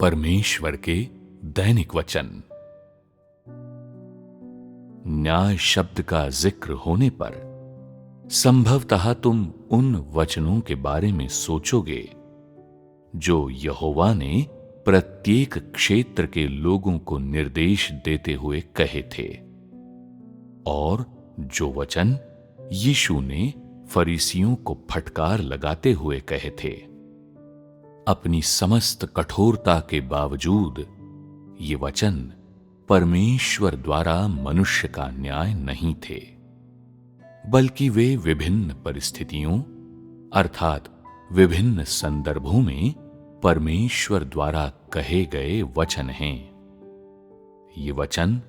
परमेश्वर के दैनिक वचन। न्याय शब्द का जिक्र होने पर संभवतः तुम उन वचनों के बारे में सोचोगे जो यहोवा ने प्रत्येक क्षेत्र के लोगों को निर्देश देते हुए कहे थे, और जो वचन यीशु ने फरीसियों को फटकार लगाते हुए कहे थे। अपनी समस्त कठोरता के बावजूद ये वचन परमेश्वर द्वारा मनुष्य का न्याय नहीं थे, बल्कि वे विभिन्न परिस्थितियों अर्थात विभिन्न संदर्भों में परमेश्वर द्वारा कहे गए वचन हैं। ये वचन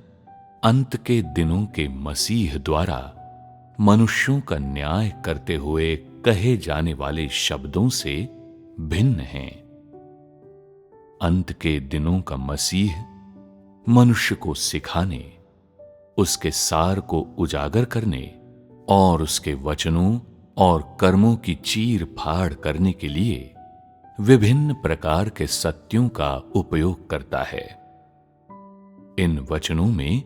अंत के दिनों के मसीह द्वारा मनुष्यों का न्याय करते हुए कहे जाने वाले शब्दों से भिन्न हैं। अंत के दिनों का मसीह मनुष्य को सिखाने, उसके सार को उजागर करने और उसके वचनों और कर्मों की चीर फाड़ करने के लिए विभिन्न प्रकार के सत्यों का उपयोग करता है। इन वचनों में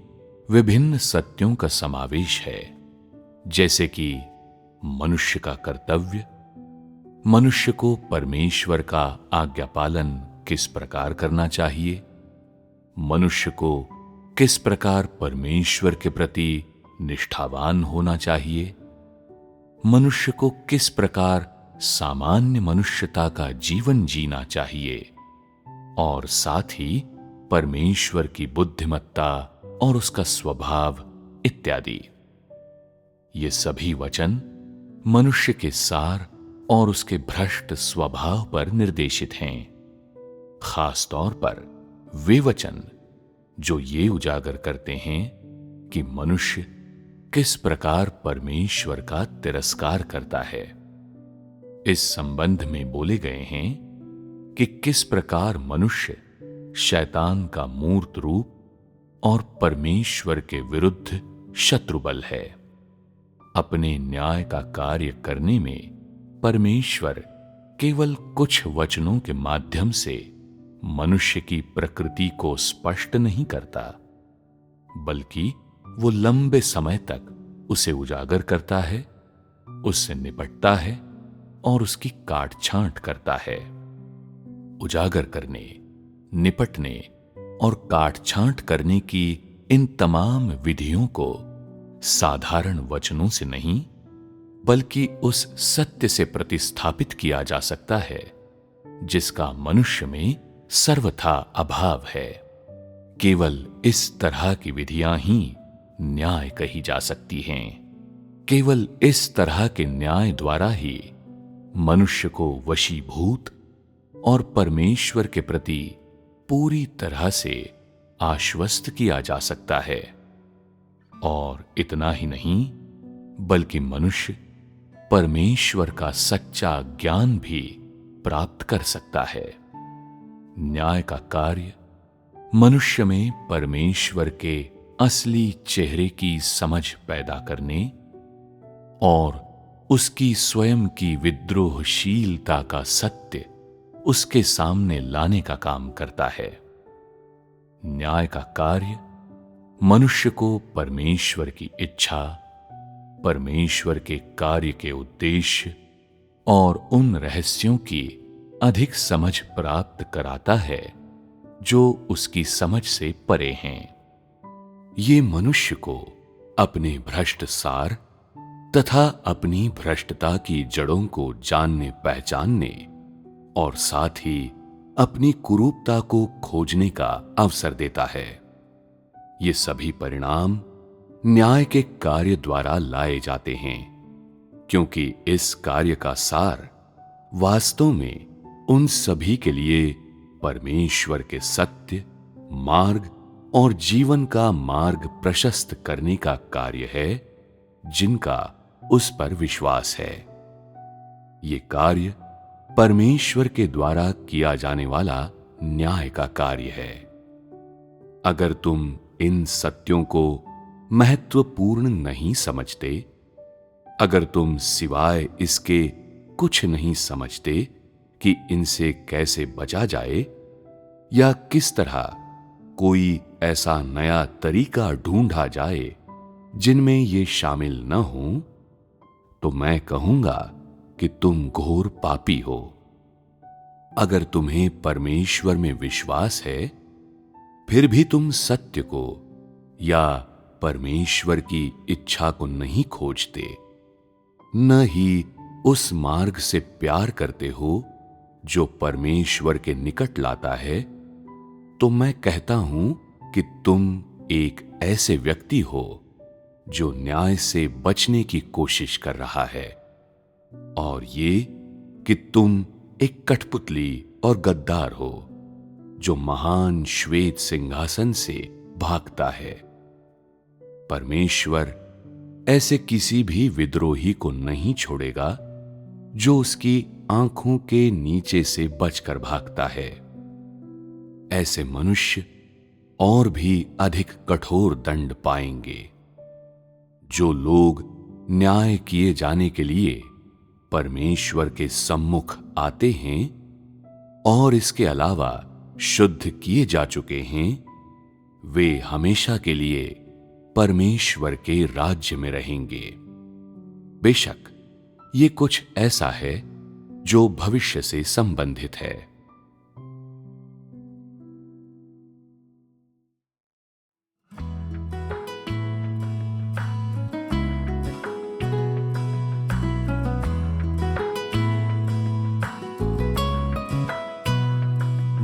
विभिन्न सत्यों का समावेश है, जैसे कि मनुष्य का कर्तव्य, मनुष्य को परमेश्वर का आज्ञा पालन किस प्रकार करना चाहिए, मनुष्य को किस प्रकार परमेश्वर के प्रति निष्ठावान होना चाहिए, मनुष्य को किस प्रकार सामान्य मनुष्यता का जीवन जीना चाहिए, और साथ ही परमेश्वर की बुद्धिमत्ता और उसका स्वभाव इत्यादि। ये सभी वचन मनुष्य के सार और उसके भ्रष्ट स्वभाव पर निर्देशित हैं। खास तौर पर वे वचन जो ये उजागर करते हैं कि मनुष्य किस प्रकार परमेश्वर का तिरस्कार करता है। इस संबंध में बोले गए हैं कि किस प्रकार मनुष्य शैतान का मूर्त रूप और परमेश्वर के विरुद्ध शत्रुबल है। अपने न्याय का कार्य करने में परमेश्वर केवल कुछ वचनों के माध्यम से मनुष्य की प्रकृति को स्पष्ट नहीं करता, बल्कि वो लंबे समय तक उसे उजागर करता है, उससे निपटता है और उसकी काट छांट करता है। उजागर करने, निपटने और काट छांट करने की इन तमाम विधियों को साधारण वचनों से नहीं, बल्कि उस सत्य से प्रतिस्थापित किया जा सकता है जिसका मनुष्य में सर्वथा अभाव है। केवल इस तरह की विधियां ही न्याय कही जा सकती हैं। केवल इस तरह के न्याय द्वारा ही मनुष्य को वशीभूत और परमेश्वर के प्रति पूरी तरह से आश्वस्त किया जा सकता है। और इतना ही नहीं, बल्कि मनुष्य परमेश्वर का सच्चा ज्ञान भी प्राप्त कर सकता है। न्याय का कार्य मनुष्य में परमेश्वर के असली चेहरे की समझ पैदा करने और उसकी स्वयं की विद्रोहशीलता का सत्य उसके सामने लाने का काम करता है। न्याय का कार्य मनुष्य को परमेश्वर की इच्छा, परमेश्वर के कार्य के उद्देश्य और उन रहस्यों की अधिक समझ प्राप्त कराता है जो उसकी समझ से परे हैं। ये मनुष्य को अपने भ्रष्ट सार तथा अपनी भ्रष्टता की जड़ों को जानने पहचानने और साथ ही अपनी कुरूपता को खोजने का अवसर देता है। ये सभी परिणाम न्याय के कार्य द्वारा लाए जाते हैं, क्योंकि इस कार्य का सार वास्तव में उन सभी के लिए परमेश्वर के सत्य, मार्ग और जीवन का मार्ग प्रशस्त करने का कार्य है, जिनका उस पर विश्वास है। ये कार्य परमेश्वर के द्वारा किया जाने वाला न्याय का कार्य है। अगर तुम इन सत्यों को महत्वपूर्ण नहीं समझते, अगर तुम सिवाय इसके कुछ नहीं समझते कि इनसे कैसे बचा जाए, या किस तरह कोई ऐसा नया तरीका ढूंढा जाए जिनमें ये शामिल न हो, तो मैं कहूंगा कि तुम घोर पापी हो। अगर तुम्हें परमेश्वर में विश्वास है, फिर भी तुम सत्य को या परमेश्वर की इच्छा को नहीं खोजते, न ही उस मार्ग से प्यार करते हो जो परमेश्वर के निकट लाता है, तो मैं कहता हूं कि तुम एक ऐसे व्यक्ति हो जो न्याय से बचने की कोशिश कर रहा है, और ये कि तुम एक कठपुतली और गद्दार हो जो महान श्वेत सिंहासन से भागता है। परमेश्वर ऐसे किसी भी विद्रोही को नहीं छोड़ेगा जो उसकी आंखों के नीचे से बचकर भागता है। ऐसे मनुष्य और भी अधिक कठोर दंड पाएंगे। जो लोग न्याय किए जाने के लिए परमेश्वर के सम्मुख आते हैं और इसके अलावा शुद्ध किए जा चुके हैं, वे हमेशा के लिए परमेश्वर के राज्य में रहेंगे। बेशक ये कुछ ऐसा है जो भविष्य से संबंधित है।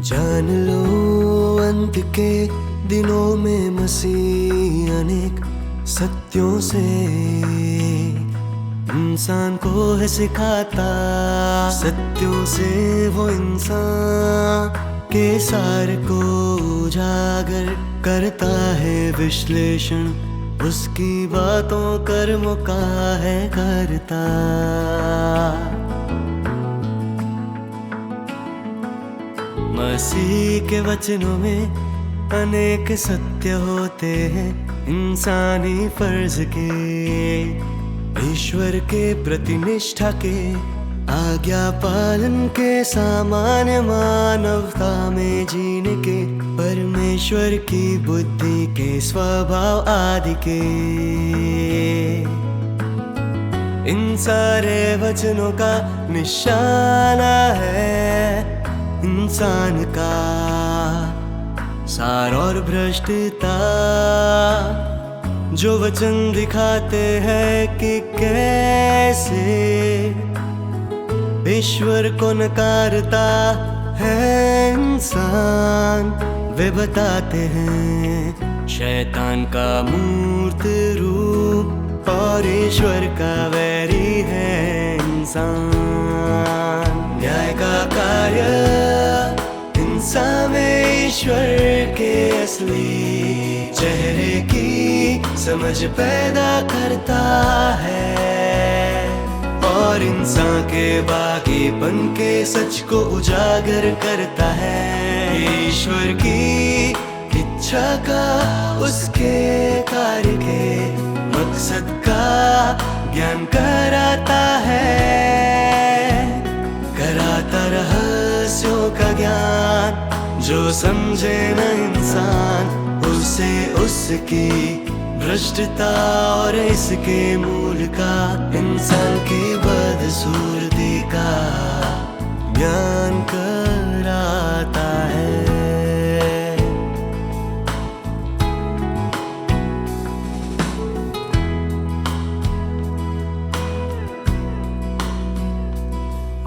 जान लो अंत के दिनों में मसीह अनेक सत्यों से इंसान को है सिखाता। सत्यों से वो इंसान के सार को उजागर करता है। विश्लेषण उसकी बातों कर्मों का है करता। मसीह के वचनों में अनेक सत्य होते हैं इंसानी फर्ज के, ईश्वर के प्रति निष्ठा के, आज्ञा पालन के, सामान्य मानवता में जीने के, परमेश्वर की बुद्धि के, स्वभाव आदि के। इन सारे वचनों का निशाना है इंसान का सार और भ्रष्टता। जो वचन दिखाते हैं कि कैसे ईश्वर को नकारता है इंसान, वे बताते हैं शैतान का मूर्त रूप और ईश्वर का वैरी है इंसान। न्याय का कार्य इंसान में ईश्वर के असली चेहरे की समझ पैदा करता है और इंसान के बाकीपन के सच को उजागर करता है। ईश्वर की इच्छा का, उसके कार्य के मकसद का ज्ञान कराता है, कराता रहस्यों का ज्ञान। जो समझे न इंसान उसे उसकी भ्रष्टता और इसके मूल का, इंसान की बदसूरती का ज्ञान कराता है।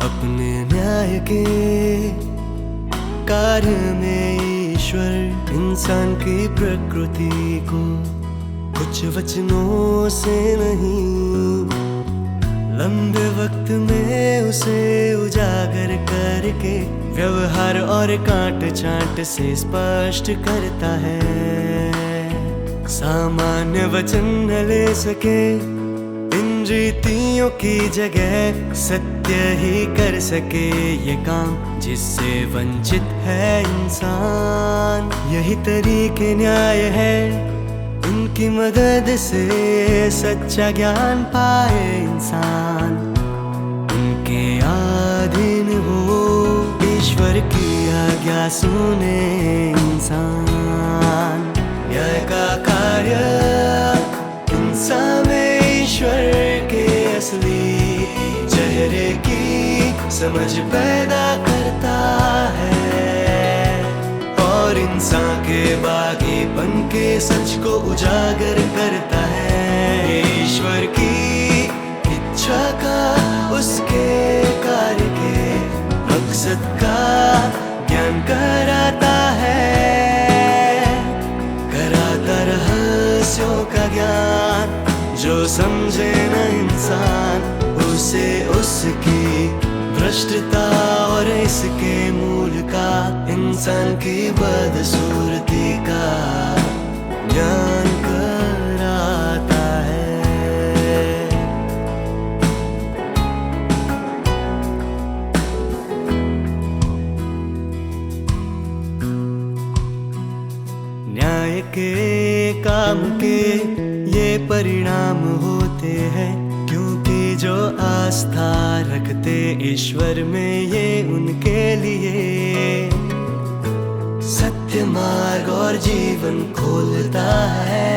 अपने न्याय के कार्य में ईश्वर इंसान की प्रकृति को कुछ वचनों से नहीं, लंबे वक्त में उसे उजागर करके व्यवहार और काट छांट से स्पष्ट करता है। सामान्य वचन न ले सके इन रीतियों की जगह, सत्य ही कर सके ये काम जिससे वंचित है इंसान। यही तरीके न्याय है, उनकी मदद से सच्चा ज्ञान पाए इंसान। उनके अधीन हो ईश्वर की आज्ञा जिज्ञासु ने इंसान। न्याय का कार्य इंसान में ईश्वर के असली चेहरे की समझ पैदा करता है और इंसान के बागीपन के सच को उजागर करता है। ईश्वर की इच्छा का, उसके कार्य के मकसद का ज्ञान कराता है, कराता रहस्यों का ज्ञान। जो समझे न इंसान उसे उसकी भ्रष्टता और इसके मूल का, इंसान की बदसूरती का ज्ञान कराता है। न्याय के काम के ये परिणाम होते हैं, क्योंकि जो आस्था रखते ईश्वर में ये उनके लिए सत्य मार्ग और जीवन खोलता है।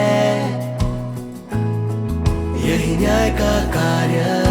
यही न्याय का कार्य